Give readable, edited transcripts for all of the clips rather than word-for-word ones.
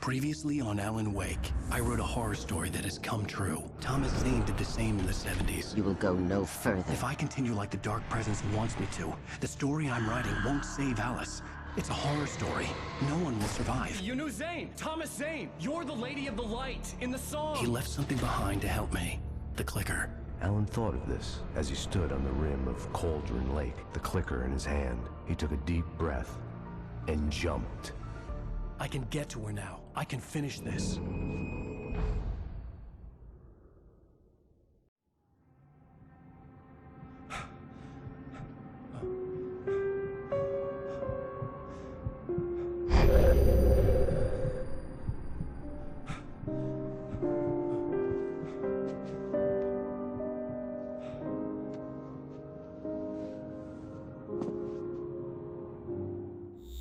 Previously on Alan Wake, I wrote a horror story that has come true. Thomas Zane did the same in the 70s. You will go no further. If I continue like the Dark Presence wants me to, the story I'm writing won't save Alice. It's a horror story. No one will survive. You knew Zane! Thomas Zane! You're the Lady of the Light in the song! He left something behind to help me. The Klitter. Alan thought of this as he stood on the rim of Cauldron Lake, the clicker in his hand. He took a deep breath and jumped. I can get to her now. I can finish this.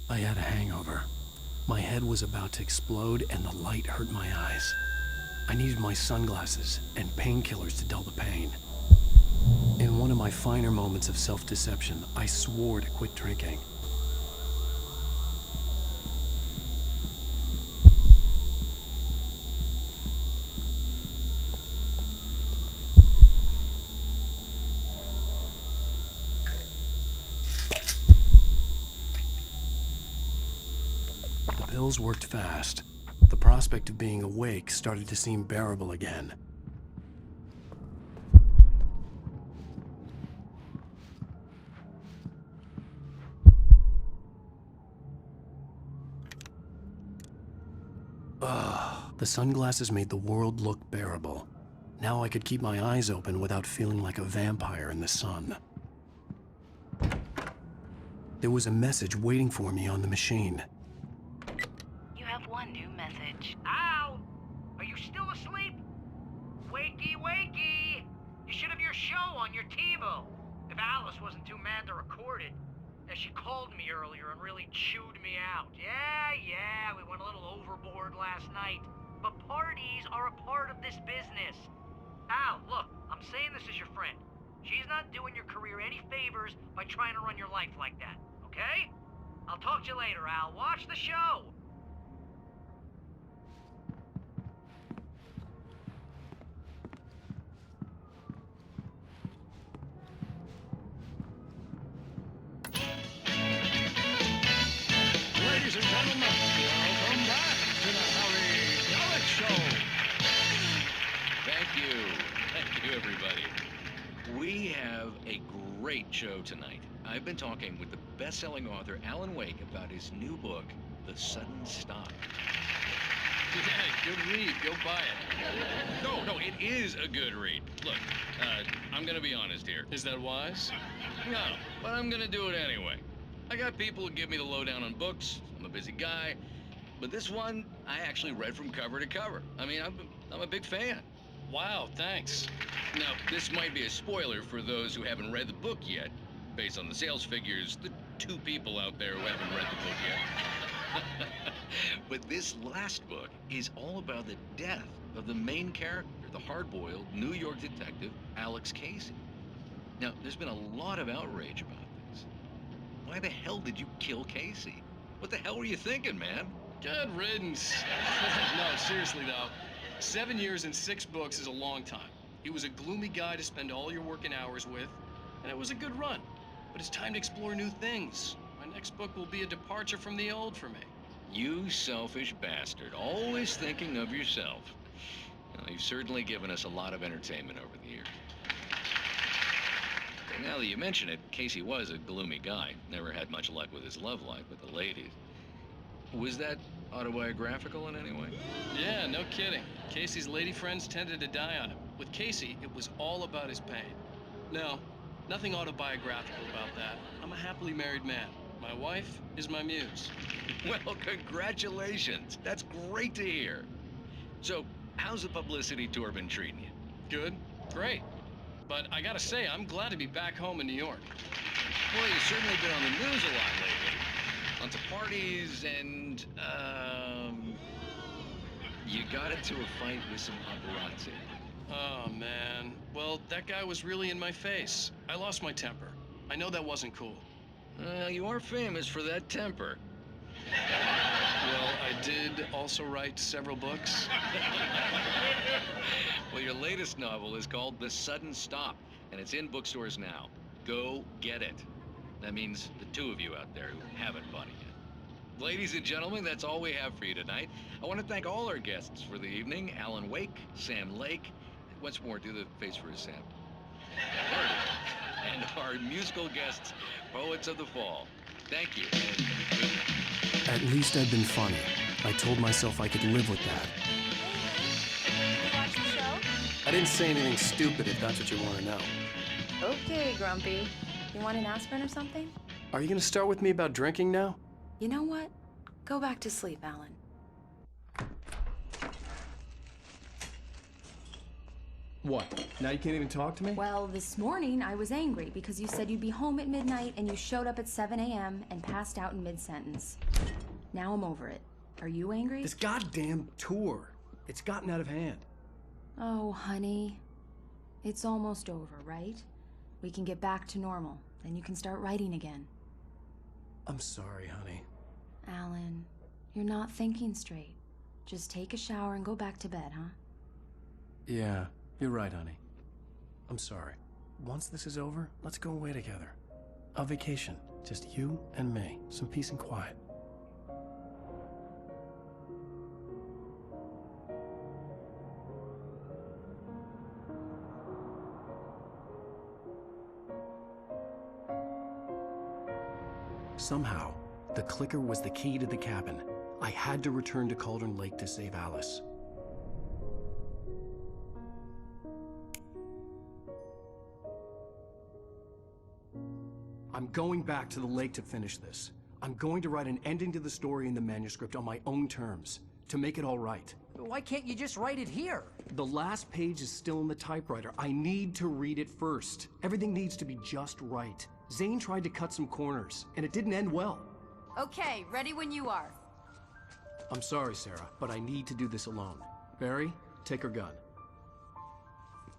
I had a hangover. My head was about to explode and the light hurt my eyes. I needed my sunglasses and painkillers to dull the pain. In one of my finer moments of self-deception, I swore to quit drinking. The pills worked fast. The prospect of being awake started to seem bearable again. The sunglasses made the world look bearable. Now I could keep my eyes open without feeling like a vampire in the sun. There was a message waiting for me on the machine. You have one new message. Al! Are you still asleep? Wakey, wakey! You should have your show on your TiVo. If Alice wasn't too mad to record it. She called me earlier and really chewed me out. Yeah, we went a little overboard last night. But parties are a part of this business. Al, look, I'm saying this as your friend. She's not doing your career any favors by trying to run your life like that, okay? I'll talk to you later, Al. Watch the show. Ladies and gentlemen, welcome back to the Harry Gallic Show. Thank you, everybody. We have a great show tonight. I've been talking with the best-selling author Alan Wake about his new book, The Sudden Stop. Yeah, good read. Go buy it. No, it is a good read. Look, I'm gonna be honest here. Is that wise? No, but I'm gonna do it anyway. I got people who give me the lowdown on books. I'm a busy guy. But this one, I actually read from cover to cover. I mean, I'm a big fan. Wow, thanks. Now, this might be a spoiler for those who haven't read the book yet. Based on the sales figures, the 2 people out there who haven't read the book yet. But this last book is all about the death of the main character, the hard-boiled New York detective, Alex Casey. Now, there's been a lot of outrage about this. Why the hell did you kill Casey? What the hell were you thinking, man? Good riddance. No, seriously though. 7 years and 6 books is a long time. He was a gloomy guy to spend all your working hours with, and it was a good run. But it's time to explore new things. My next book will be a departure from the old for me. You selfish bastard, always thinking of yourself. Well, you've certainly given us a lot of entertainment over the years. And now that you mention it, Casey was a gloomy guy. Never had much luck with his love life with the ladies. Was that autobiographical in any way? Yeah, no kidding. Casey's lady friends tended to die on him. With Casey, it was all about his pain. No, nothing autobiographical about that. I'm a happily married man. My wife is my muse. Well, congratulations. That's great to hear. So, how's the publicity tour been treating you? Good, great. But I gotta say, I'm glad to be back home in New York. Well, you've certainly been on the news a lot lately. Lots of parties and, you got into a fight with some paparazzi. Oh, man. Well, that guy was really in my face. I lost my temper. I know that wasn't cool. You are famous for that temper. Well, I did also also write several books? Well, your latest novel is called The Sudden Stop, and it's in bookstores now. Go get it. That means the two of you out there who haven't bought it yet. Ladies and gentlemen, that's all we have for you tonight. I want to thank all our guests for the evening. Alan Wake, Sam Lake. Once more, do the face for Sam. And our musical guests, Poets of the Fall. Thank you. And good night. At least I'd been funny. I told myself I could live with that. You watch the show? I didn't say anything stupid, if that's what you want to know. Okay, Grumpy. You want an aspirin or something? Are you gonna start with me about drinking now? You know what? Go back to sleep, Alan. What? Now you can't even talk to me? Well, this morning I was angry because you said you'd be home at midnight and you showed up at 7 a.m. and passed out in mid-sentence. Now I'm over it. Are you angry? This goddamn tour. It's gotten out of hand. Oh, honey. It's almost over, right? We can get back to normal. Then you can start writing again. I'm sorry, honey. Alan, you're not thinking straight. Just take a shower and go back to bed, huh? Yeah, you're right, honey. I'm sorry. Once this is over, let's go away together. A vacation. Just you and me. Some peace and quiet. Somehow, the clicker was the key to the cabin. I had to return to Cauldron Lake to save Alice. I'm going back to the lake to finish this. I'm going to write an ending to the story in the manuscript on my own terms, to make it all right. Why can't you just write it here? The last page is still in the typewriter. I need to read it first. Everything needs to be just right. Zane tried to cut some corners, and it didn't end well. Okay, ready when you are. I'm sorry, Sarah, but I need to do this alone. Barry, take her gun.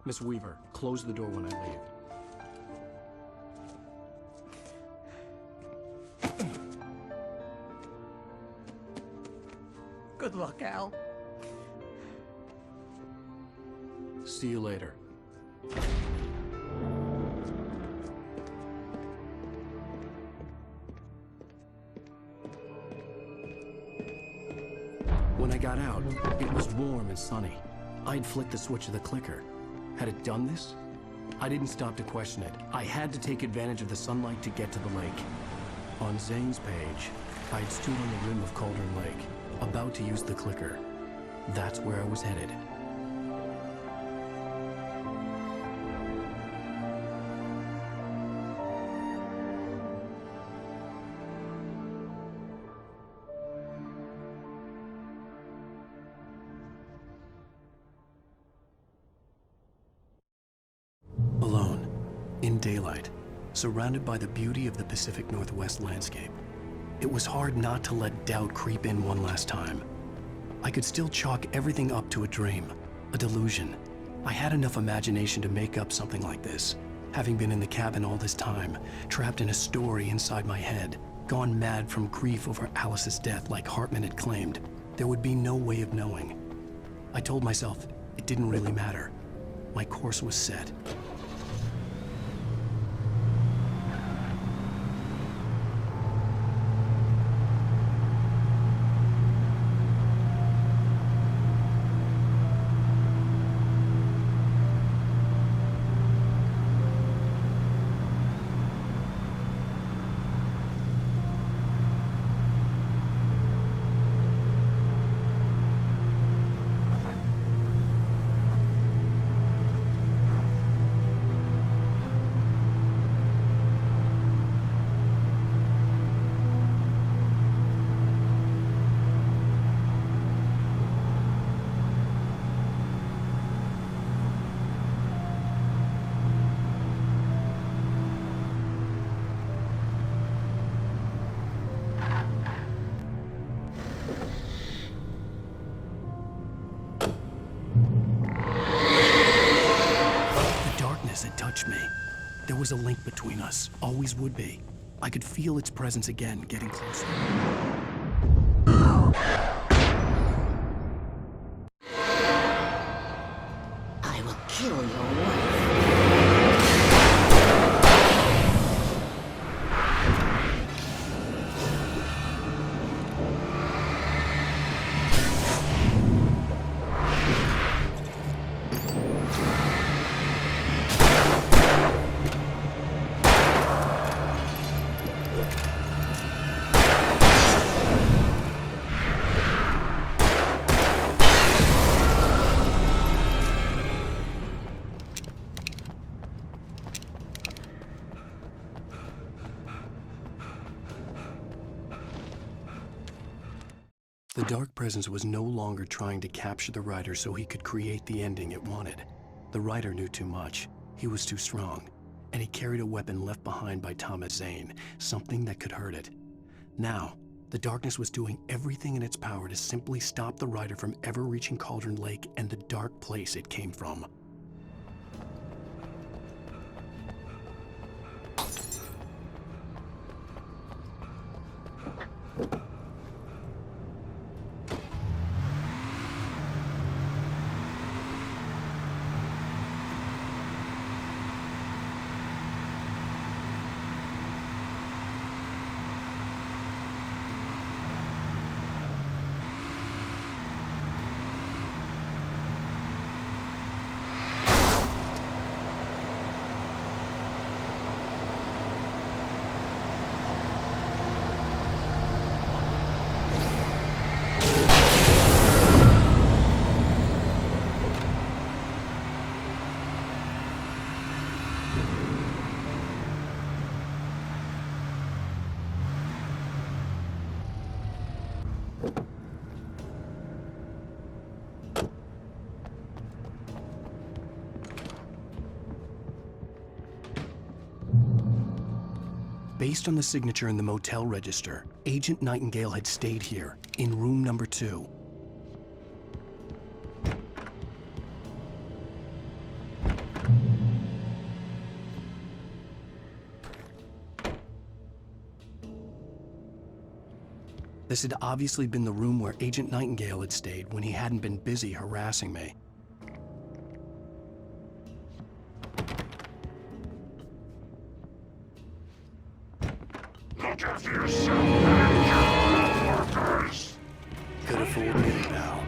Miss Weaver, close the door when I leave. Good luck, Al. See you later. When I got out, it was warm and sunny. I'd flicked the switch of the clicker. Had it done this? I didn't stop to question it. I had to take advantage of the sunlight to get to the lake. On Zane's page, I'd stood on the rim of Cauldron Lake, about to use the clicker. That's where I was headed. Alone, in daylight, surrounded by the beauty of the Pacific Northwest landscape. It was hard not to let doubt creep in one last time. I could still chalk everything up to a dream, a delusion. I had enough imagination to make up something like this, having been in the cabin all this time, trapped in a story inside my head, gone mad from grief over Alice's death like Hartman had claimed. There would be no way of knowing. I told myself it didn't really matter. My course was set. Had touched me. There was a link between us, always would be. I could feel its presence again, getting closer. dark presence was no longer trying to capture the writer so he could create the ending it wanted. The writer knew too much. He was too strong. And he carried a weapon left behind by Thomas Zane, something that could hurt it. Now, the darkness was doing everything in its power to simply stop the writer from ever reaching Cauldron Lake and the dark place it came from. Based on the signature in the motel register, Agent Nightingale had stayed here, in room number 2. This had obviously been the room where Agent Nightingale had stayed when he hadn't been busy harassing me. Look after yourself and your workers! Could have fooled me, pal.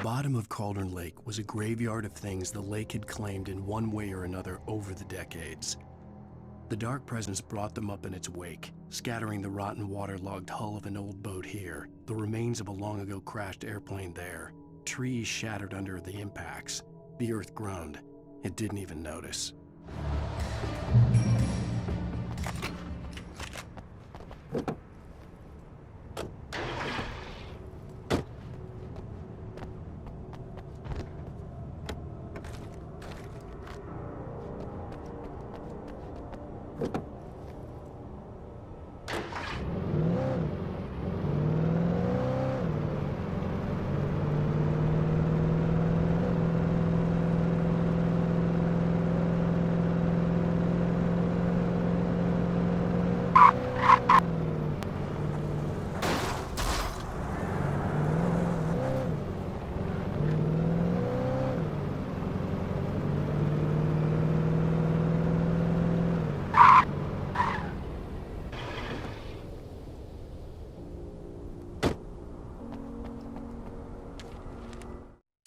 bottom of Cauldron Lake was a graveyard of things the lake had claimed in one way or another over the decades. The dark presence brought them up in its wake, scattering the rotten waterlogged hull of an old boat here, the remains of a long-ago crashed airplane there, trees shattered under the impacts. The earth groaned. It didn't even notice.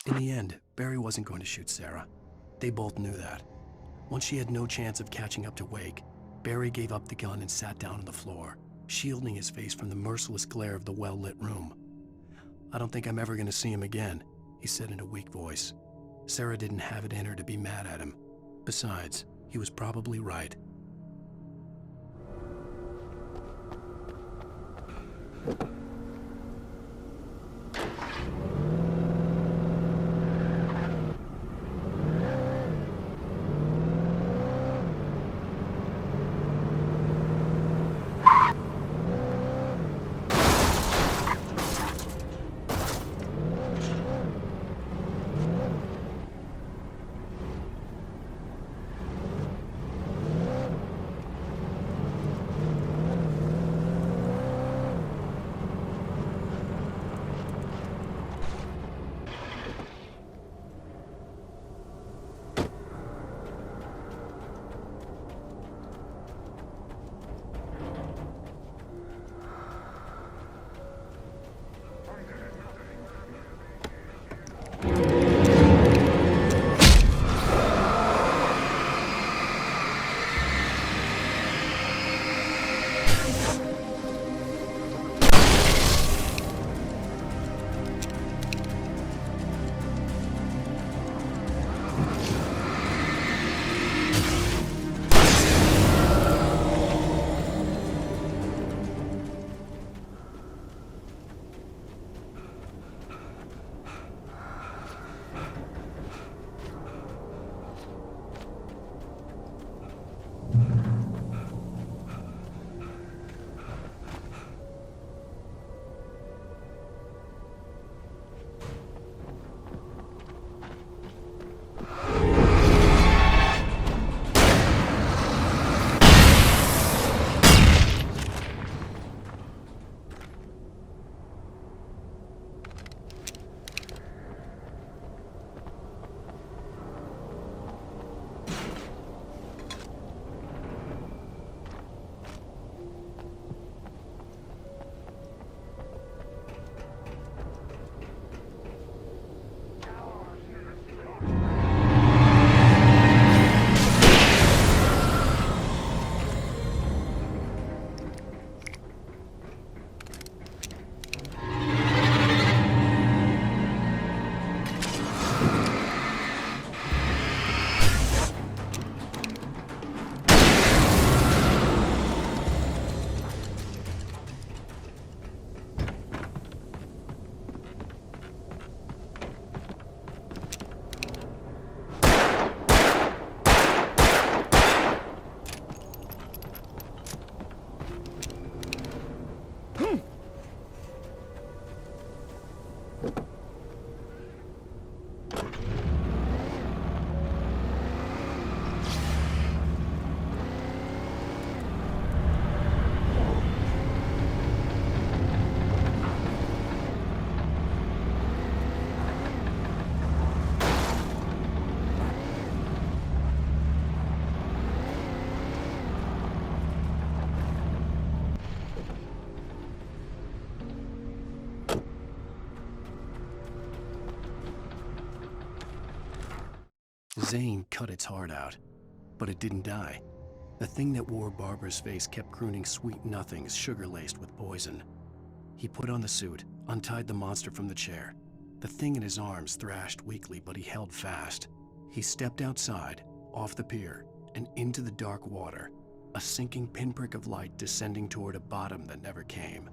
In the end, Barry wasn't going to shoot Sarah. They both knew that. Once she had no chance of catching up to Wake, Barry gave up the gun and sat down on the floor, shielding his face from the merciless glare of the well-lit room. "I don't think I'm ever going to see him again," he said in a weak voice. Sarah didn't have it in her to be mad at him. Besides, he was probably right. Zane cut its heart out, but it didn't die. The thing that wore Barbara's face kept crooning sweet nothings sugar-laced with poison. He put on the suit, untied the monster from the chair. The thing in his arms thrashed weakly, but he held fast. He stepped outside, off the pier, and into the dark water, a sinking pinprick of light descending toward a bottom that never came.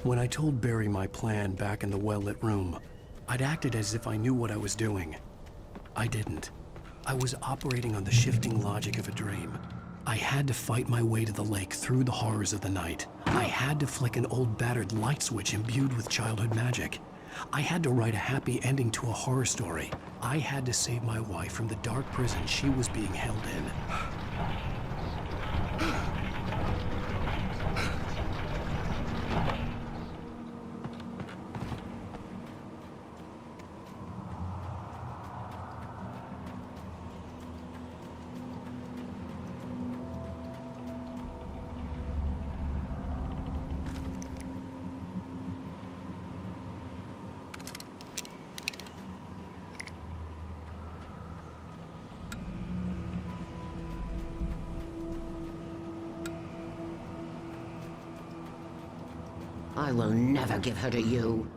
When I told Barry my plan back in the well-lit room, I'd acted as if I knew what I was doing. I didn't. I was operating on the shifting logic of a dream. I had to fight my way to the lake through the horrors of the night. I had to flick an old battered light switch imbued with childhood magic. I had to write a happy ending to a horror story. I had to save my wife from the dark prison she was being held in. I will never give her to you.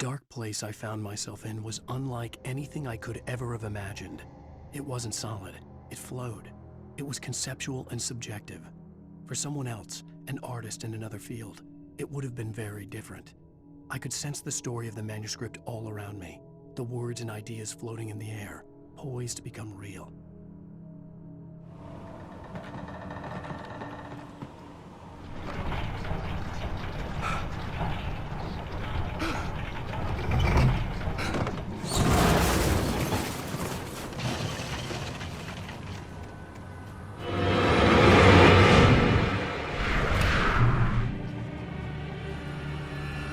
dark place I found myself in was unlike anything I could ever have imagined. It wasn't solid. It flowed. It was conceptual and subjective. For someone else, an artist in another field, it would have been very different. I could sense the story of the manuscript all around me, the words and ideas floating in the air, poised to become real.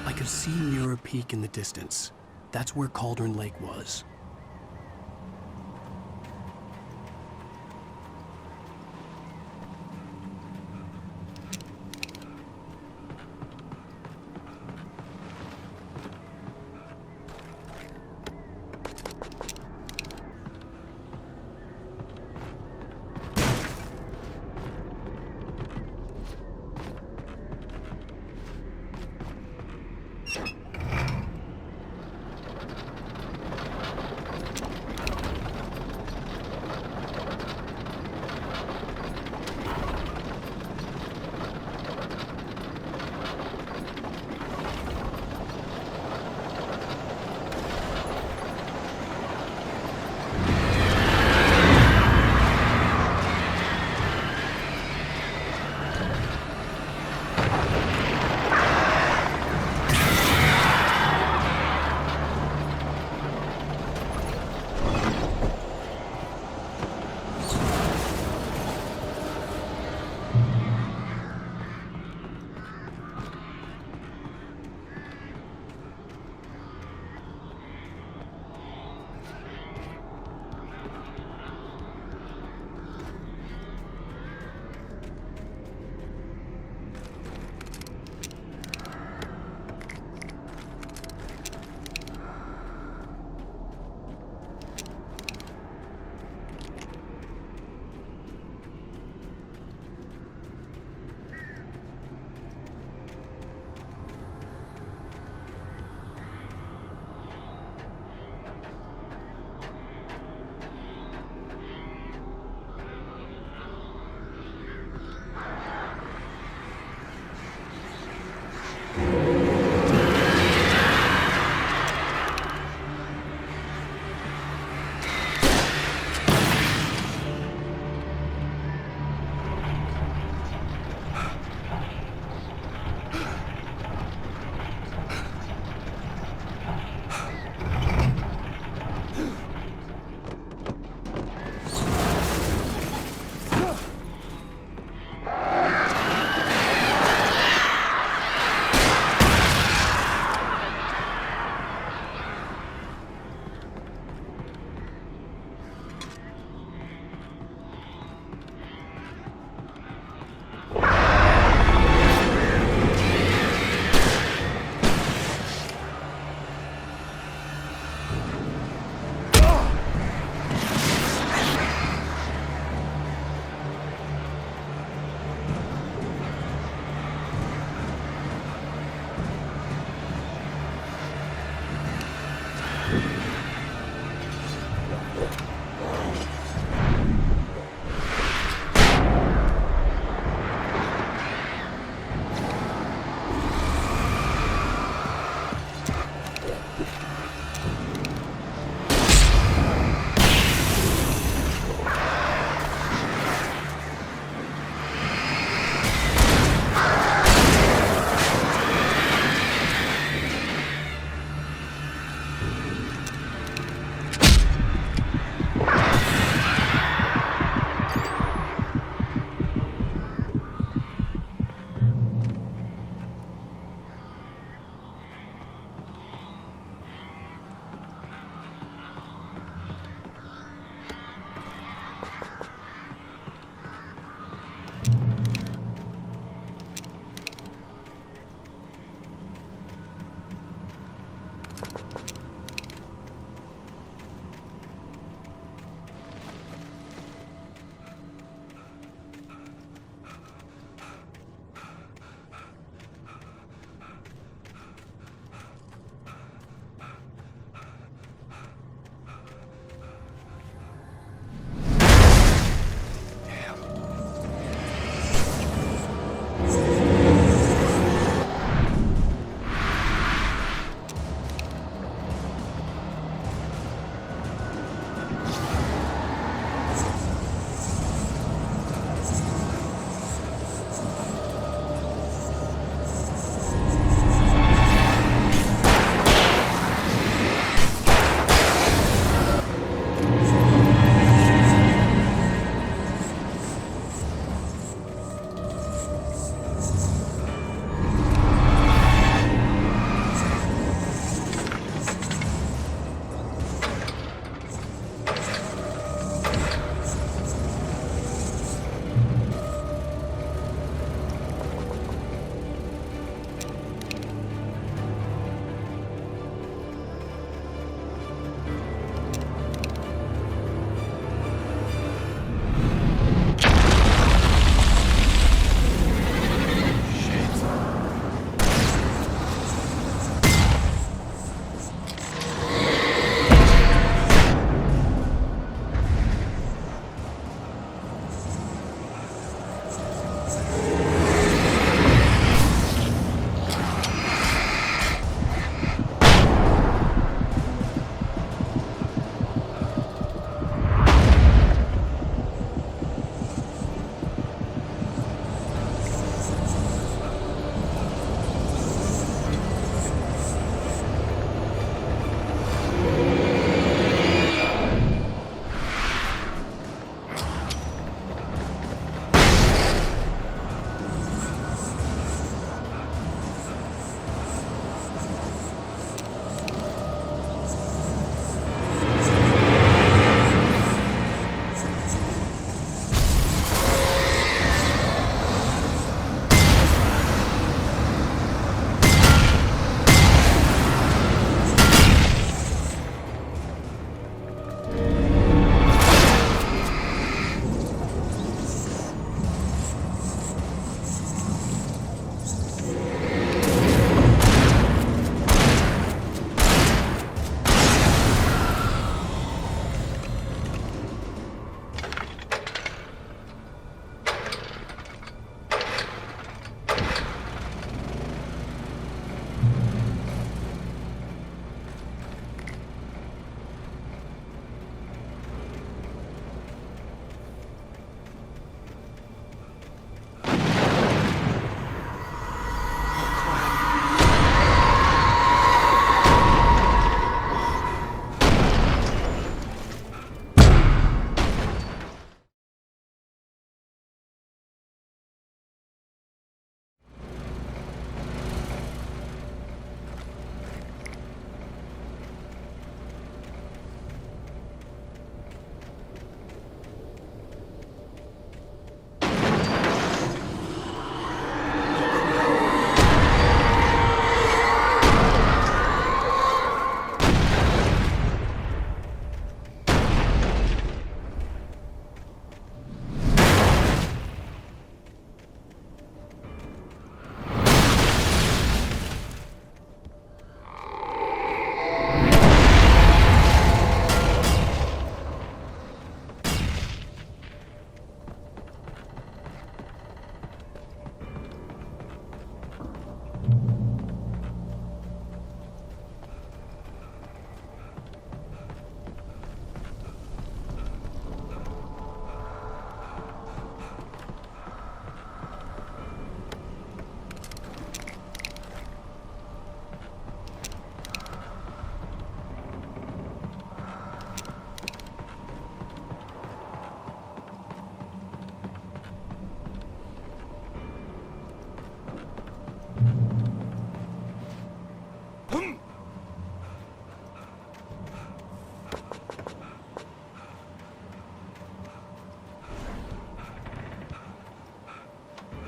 I could see Mirror Peak in the distance. That's where Cauldron Lake was.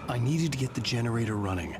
I needed to get the generator running.